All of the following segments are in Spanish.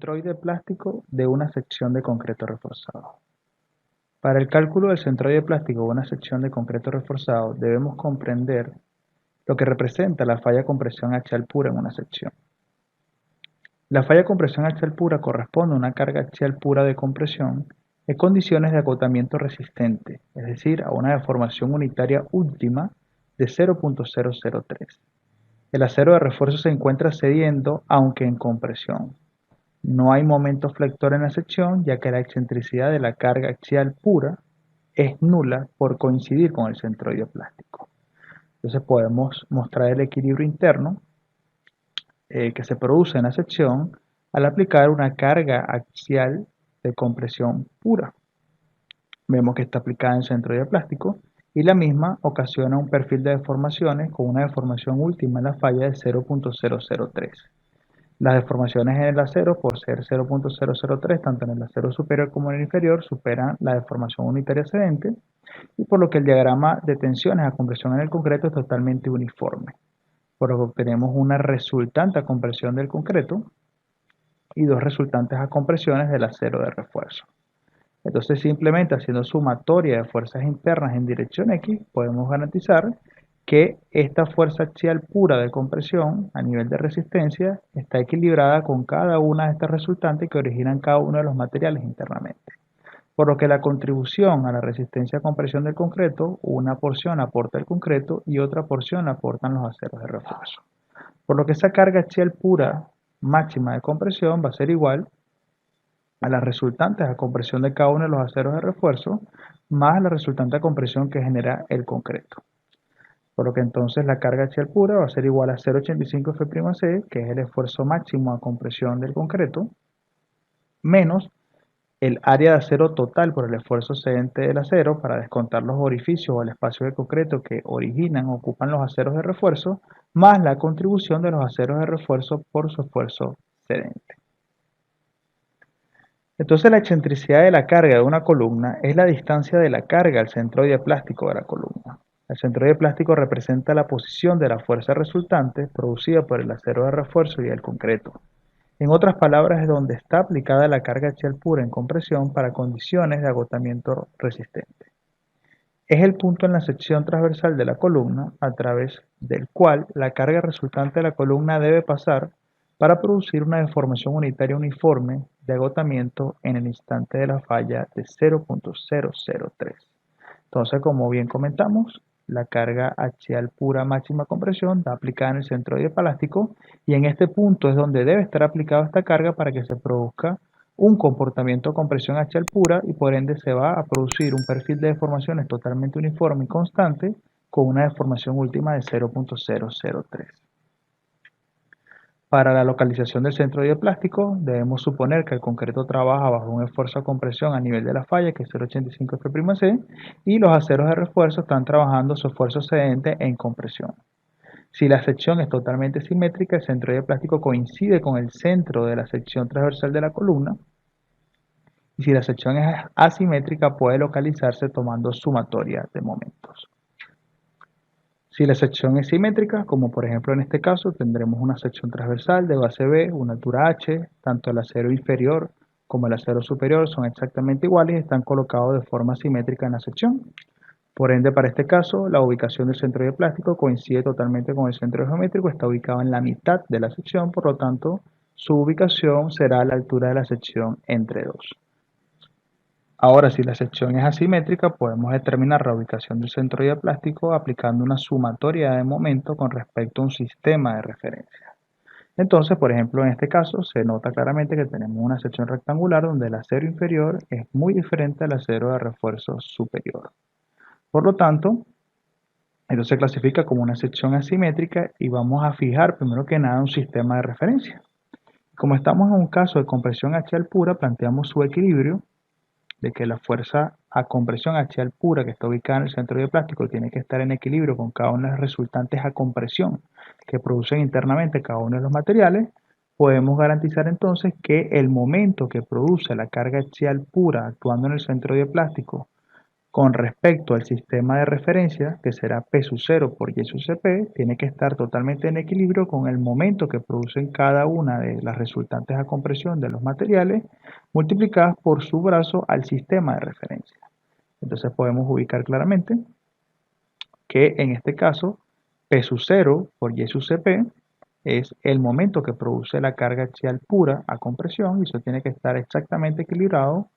centroide plástico de una sección de concreto reforzado. Para el cálculo del centroide plástico de una sección de concreto reforzado debemos comprender lo que representa la falla compresión axial pura en una sección. La falla compresión axial pura corresponde a una carga axial pura de compresión en condiciones de agotamiento resistente, es decir, a una deformación unitaria última de 0.003. El acero de refuerzo se encuentra cediendo aunque en compresión. No hay momento flector en la sección, ya que la excentricidad de la carga axial pura es nula por coincidir con el centroide plástico. Entonces podemos mostrar el equilibrio interno que se produce en la sección al aplicar una carga axial de compresión pura. Vemos que está aplicada en el centroide plástico y la misma ocasiona un perfil de deformaciones con una deformación última en la falla de 0.003. Las deformaciones en el acero, por ser 0.003, tanto en el acero superior como en el inferior, superan la deformación unitaria cedente, y por lo que el diagrama de tensiones a compresión en el concreto es totalmente uniforme, por lo que obtenemos una resultante a compresión del concreto y dos resultantes a compresiones del acero de refuerzo. Entonces, simplemente haciendo sumatoria de fuerzas internas en dirección X, podemos garantizar que esta fuerza axial pura de compresión a nivel de resistencia está equilibrada con cada una de estas resultantes que originan cada uno de los materiales internamente. Por lo que la contribución a la resistencia a compresión del concreto, una porción aporta el concreto y otra porción aportan los aceros de refuerzo. Por lo que esa carga axial pura máxima de compresión va a ser igual a las resultantes a compresión de cada uno de los aceros de refuerzo más la resultante a compresión que genera el concreto. Por lo que entonces la carga axial pura va a ser igual a 0,85 F'C, que es el esfuerzo máximo a compresión del concreto, menos el área de acero total por el esfuerzo cedente del acero para descontar los orificios o el espacio de concreto que originan o ocupan los aceros de refuerzo, más la contribución de los aceros de refuerzo por su esfuerzo cedente. Entonces la excentricidad de la carga de una columna es la distancia de la carga al centroide plástico de la columna. El centroide plástico representa la posición de la fuerza resultante producida por el acero de refuerzo y el concreto. En otras palabras, es donde está aplicada la carga axial pura en compresión para condiciones de agotamiento resistente. Es el punto en la sección transversal de la columna a través del cual la carga resultante de la columna debe pasar para producir una deformación unitaria uniforme de agotamiento en el instante de la falla de 0.003. Entonces, como bien comentamos, la carga axial pura máxima compresión está aplicada en el centroide plástico y en este punto es donde debe estar aplicada esta carga para que se produzca un comportamiento de compresión axial pura y por ende se va a producir un perfil de deformaciones totalmente uniforme y constante con una deformación última de 0.003. Para la localización del centroide plástico, debemos suponer que el concreto trabaja bajo un esfuerzo de compresión a nivel de la falla, que es 0,85 F'C, y los aceros de refuerzo están trabajando su esfuerzo cedente en compresión. Si la sección es totalmente simétrica, el centroide plástico coincide con el centro de la sección transversal de la columna, y si la sección es asimétrica, puede localizarse tomando sumatoria de momentos. Si la sección es simétrica, como por ejemplo en este caso, tendremos una sección transversal de base B, una altura H, tanto el acero inferior como el acero superior son exactamente iguales y están colocados de forma simétrica en la sección. Por ende, para este caso, la ubicación del centroide plástico coincide totalmente con el centro geométrico, está ubicado en la mitad de la sección, por lo tanto, su ubicación será a la altura de la sección entre dos. Ahora, si la sección es asimétrica, podemos determinar la ubicación del centroide plástico aplicando una sumatoria de momento con respecto a un sistema de referencia. Entonces, por ejemplo, en este caso se nota claramente que tenemos una sección rectangular donde el acero inferior es muy diferente al acero de refuerzo superior. Por lo tanto, esto se clasifica como una sección asimétrica y vamos a fijar primero que nada un sistema de referencia. Como estamos en un caso de compresión axial pura, planteamos su equilibrio de que la fuerza a compresión axial pura que está ubicada en el centroide plástico tiene que estar en equilibrio con cada una de las resultantes a compresión que producen internamente cada uno de los materiales, podemos garantizar entonces que el momento que produce la carga axial pura actuando en el centroide plástico Con respecto al sistema de referencia, que será P sub 0 por Y sub Cp, tiene que estar totalmente en equilibrio con el momento que producen cada una de las resultantes a compresión de los materiales multiplicadas por su brazo al sistema de referencia. Entonces podemos ubicar claramente que en este caso P sub 0 por Y sub Cp es el momento que produce la carga axial pura a compresión y eso tiene que estar exactamente equilibrado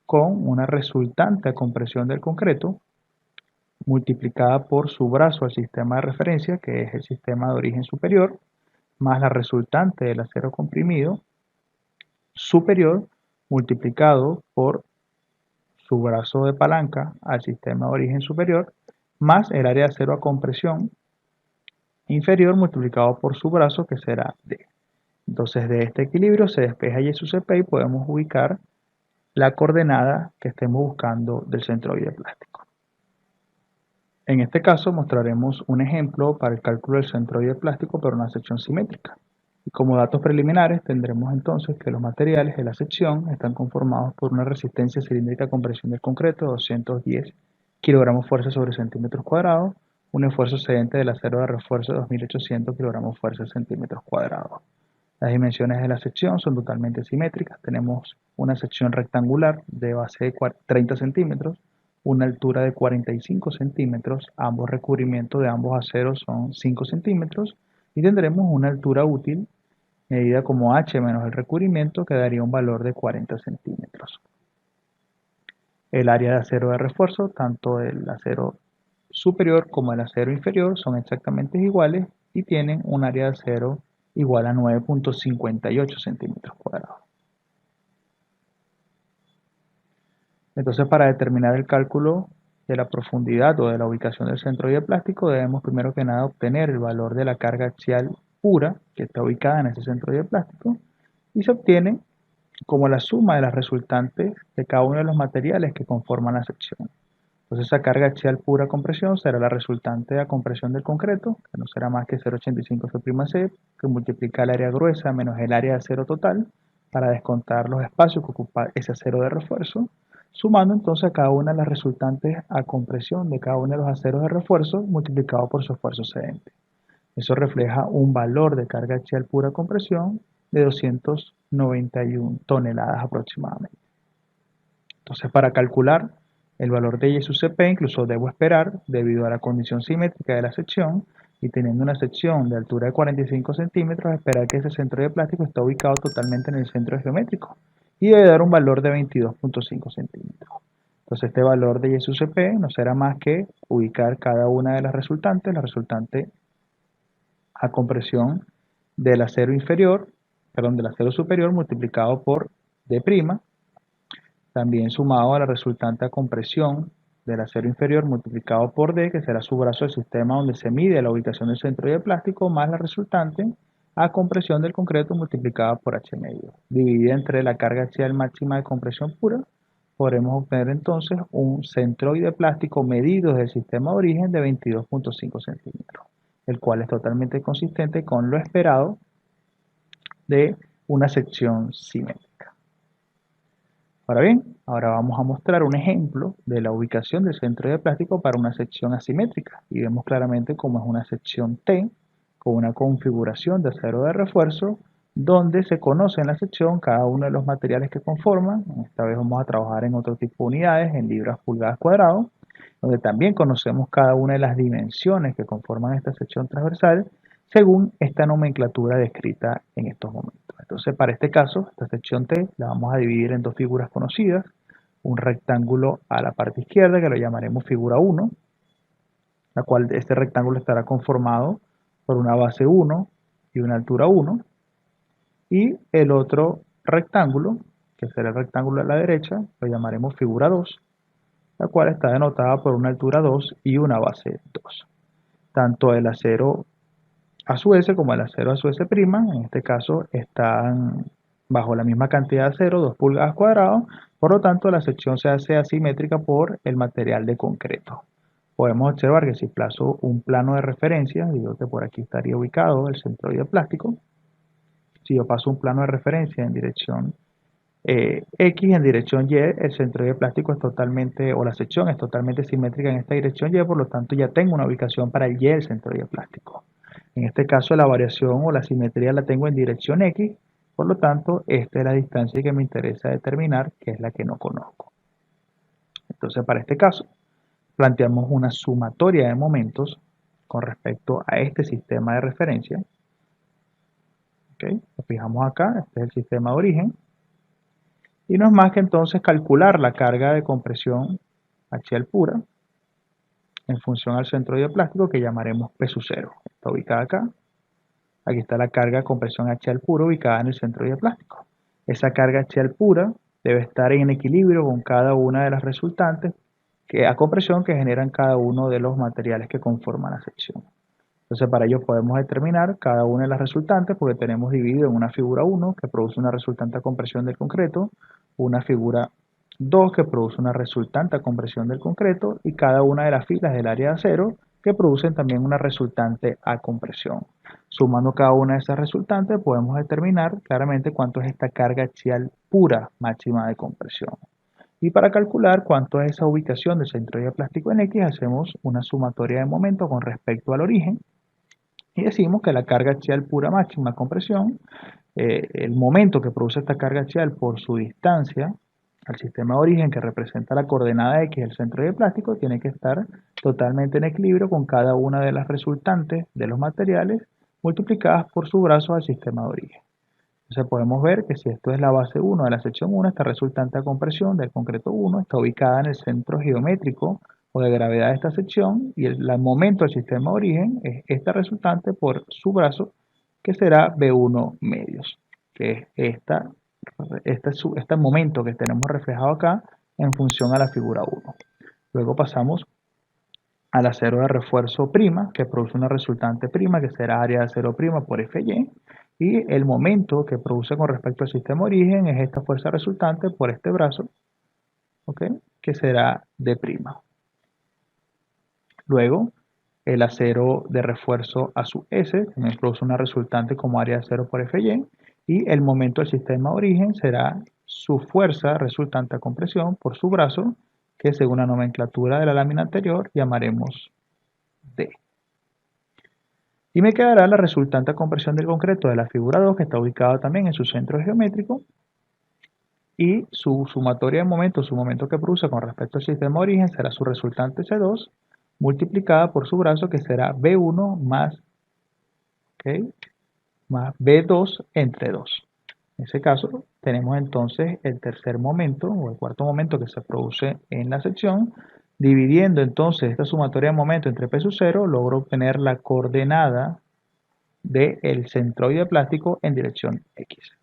con una resultante a compresión del concreto multiplicada por su brazo al sistema de referencia, que es el sistema de origen superior, más la resultante del acero comprimido superior multiplicado por su brazo de palanca al sistema de origen superior, más el área de acero a compresión inferior multiplicado por su brazo, que será D. Entonces de este equilibrio se despeja Y sub Cp y podemos ubicar la coordenada que estemos buscando del centroide plástico. En este caso mostraremos un ejemplo para el cálculo del centroide plástico para una sección simétrica. Y como datos preliminares tendremos entonces que los materiales de la sección están conformados por una resistencia cilíndrica a compresión del concreto de 210 kg fuerza sobre centímetros cuadrados, un esfuerzo excedente del acero de refuerzo de 2800 kg fuerza centímetros cuadrados. Las dimensiones de la sección son totalmente simétricas. Tenemos una sección rectangular de base de 30 centímetros, una altura de 45 centímetros, ambos recubrimientos de ambos aceros son 5 centímetros y tendremos una altura útil medida como h menos el recubrimiento que daría un valor de 40 centímetros. El área de acero de refuerzo, tanto el acero superior como el acero inferior, son exactamente iguales y tienen un área de acero igual a 9.58 centímetros cuadrados. Entonces, para determinar el cálculo de la profundidad o de la ubicación del centroide plástico, debemos primero que nada obtener el valor de la carga axial pura que está ubicada en ese centroide plástico y se obtiene como la suma de las resultantes de cada uno de los materiales que conforman la sección. Entonces esa carga axial pura compresión será la resultante de la compresión del concreto, que no será más que 0,85 F'C, que multiplica el área gruesa menos el área de acero total, para descontar los espacios que ocupa ese acero de refuerzo, sumando entonces a cada una de las resultantes a compresión de cada uno de los aceros de refuerzo multiplicado por su esfuerzo excedente. Eso refleja un valor de carga axial pura compresión de 291 toneladas aproximadamente. Entonces, para calcular el valor de Y sub Cp, incluso debo esperar, debido a la condición simétrica de la sección, y teniendo una sección de altura de 45 centímetros, esperar que ese centro de plástico esté ubicado totalmente en el centro geométrico, y debe dar un valor de 22.5 centímetros. Entonces, este valor de Y sub Cp no será más que ubicar cada una de las resultantes, la resultante a compresión del acero inferior, perdón, del acero superior multiplicado por D', también sumado a la resultante a compresión del acero inferior multiplicado por D, que será su brazo del sistema donde se mide la ubicación del centroide plástico, más la resultante a compresión del concreto multiplicada por H medio. Dividida entre la carga axial máxima de compresión pura, podremos obtener entonces un centroide plástico medido desde el sistema de origen de 22.5 centímetros, el cual es totalmente consistente con lo esperado de una sección simétrica. Ahora bien, ahora vamos a mostrar un ejemplo de la ubicación del centroide plástico para una sección asimétrica y vemos claramente cómo es una sección T con una configuración de acero de refuerzo donde se conoce en la sección cada uno de los materiales que conforman. Esta vez vamos a trabajar en otro tipo de unidades, en libras, pulgadas, cuadrados, donde también conocemos cada una de las dimensiones que conforman esta sección transversal según esta nomenclatura descrita en estos momentos. Entonces, para este caso, esta sección T la vamos a dividir en dos figuras conocidas, un rectángulo a la parte izquierda que lo llamaremos figura 1, la cual este rectángulo estará conformado por una base 1 y una altura 1, y el otro rectángulo, que será el rectángulo a la derecha, lo llamaremos figura 2, la cual está denotada por una altura 2 y una base 2. Tanto el acero a su S como el acero a su S', en este caso están bajo la misma cantidad de acero, 2 pulgadas cuadradas, por lo tanto la sección se hace asimétrica por el material de concreto. Podemos observar que si plazo un plano de referencia, digo que por aquí estaría ubicado el centroide plástico. Si yo paso un plano de referencia en dirección X en dirección Y, el centroide plástico es totalmente, o la sección es totalmente simétrica en esta dirección Y, por lo tanto ya tengo una ubicación para el Y del centroide plástico. En este caso la variación o la simetría la tengo en dirección X, por lo tanto esta es la distancia que me interesa determinar, que es la que no conozco. Entonces para este caso planteamos una sumatoria de momentos con respecto a este sistema de referencia. ¿Okay? Nos fijamos acá, este es el sistema de origen. Y no es más que entonces calcular la carga de compresión axial pura en función al centroide plástico que llamaremos P sub 0. Está ubicada acá. Aquí está la carga de compresión axial pura ubicada en el centroide plástico. Esa carga axial pura debe estar en equilibrio con cada una de las resultantes a compresión que generan cada uno de los materiales que conforman la sección. Entonces para ello podemos determinar cada una de las resultantes porque tenemos dividido en una figura 1 que produce una resultante a compresión del concreto, una figura 2 que produce una resultante a compresión del concreto y cada una de las filas del área de acero que producen también una resultante a compresión. Sumando cada una de esas resultantes podemos determinar claramente cuánto es esta carga axial pura máxima de compresión. Y para calcular cuánto es esa ubicación del centroide plástico en X hacemos una sumatoria de momentos con respecto al origen y decimos que la carga axial pura máxima compresión, el momento que produce esta carga axial por su distancia al sistema de origen que representa la coordenada X del centro de plástico, tiene que estar totalmente en equilibrio con cada una de las resultantes de los materiales multiplicadas por su brazo al sistema de origen. Entonces podemos ver que si esto es la base 1 de la sección 1, esta resultante de compresión del concreto 1 está ubicada en el centro geométrico o de gravedad de esta sección y el momento del sistema de origen es esta resultante por su brazo que será B1 medios, que es este momento que tenemos reflejado acá en función a la figura 1. Luego pasamos al acero de refuerzo prima, que produce una resultante prima, que será área de acero prima por Fy, y el momento que produce con respecto al sistema origen es esta fuerza resultante por este brazo, ¿okay? Que será D'. Luego, el acero de refuerzo a su S también produce una resultante como área de acero por Fy, y el momento del sistema origen será su fuerza resultante a compresión por su brazo, que según la nomenclatura de la lámina anterior llamaremos D. Y me quedará la resultante a compresión del concreto de la figura 2, que está ubicada también en su centro geométrico, y su sumatoria de momentos, su momento que produce con respecto al sistema de origen, será su resultante C2, multiplicada por su brazo, que será B1 más, más B2 entre 2. En ese caso, tenemos entonces el tercer momento, o el cuarto momento que se produce en la sección. Dividiendo entonces esta sumatoria de momentos entre P sub 0, logro obtener la coordenada del centroide plástico en dirección X.